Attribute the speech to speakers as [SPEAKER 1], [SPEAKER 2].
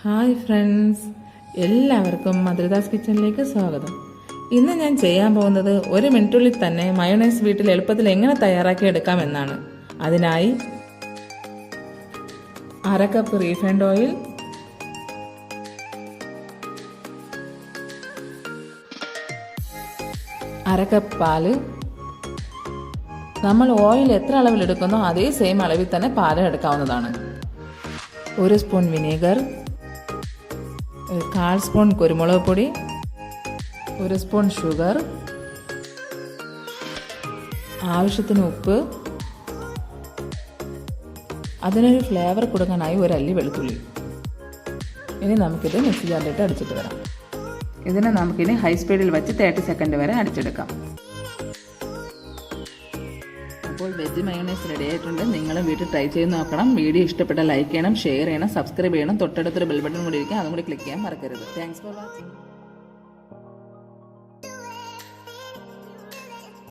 [SPEAKER 1] Hi friends, എല്ലാവർക്കും മധുരദാസ് കിച്ചണിലേക്ക് സ്വാഗതം. ഇന്ന് ഞാൻ ചെയ്യാൻ പോകുന്നത് 1 മിനിറ്റുള്ളിൽ തന്നെ മയോണൈസ് വീട്ടിൽ എളുപ്പത്തിൽ എങ്ങനെ തയ്യാറാക്കി എടുക്കാമെന്നാണ്. അതിനായി 1/2 കപ്പ് റീഫൈൻഡ് ഓയിൽ, 1/2 കപ്പ് പാല്. നമ്മൾ ഓയിൽ എത്ര അളവിലെടുക്കുന്നോ അതേ സെയിം അളവിൽ തന്നെ പാല് എടുക്കാവുന്നതാണ്. 1 സ്പൂൺ വിനീഗർ, 1/4 സ്പൂൺ കുരുമുളക് പൊടി, 1 സ്പൂൺ ഷുഗർ, ആവശ്യത്തിന് ഉപ്പ്, അതിനൊരു ഫ്ലേവർ കൊടുക്കാനായി 1 അല്ലി വെളുത്തുള്ളി. ഇനി നമുക്കിത് മിക്സി ജാറിലിട്ട് അടിച്ചിട്ട് വരാം. ഇതിനെ നമുക്കിനി ഹൈ സ്പീഡിൽ വെച്ച് 30 സെക്കൻഡ് വരെ അടിച്ചെടുക്കാം. അപ്പോൾ വെജ് മയോണൈസ് റെഡി ആയിട്ടുണ്ട്. നിങ്ങളും വീട്ടിൽ ട്രൈ ചെയ്ത് നോക്കണം. വീഡിയോ ഇഷ്ടപ്പെട്ടാൽ ലൈക്ക് ചെയ്യണം, ഷെയർ ചെയ്യണം, സബ്സ്ക്രൈബ് ചെയ്യണം. തൊട്ടടുത്തൊരു ബെൽ ബട്ടൺ കൂടി ഇരിക്കുക, അതും കൂടി ക്ലിക്ക് ചെയ്യാൻ മറക്കരുത്. Thanks for watching.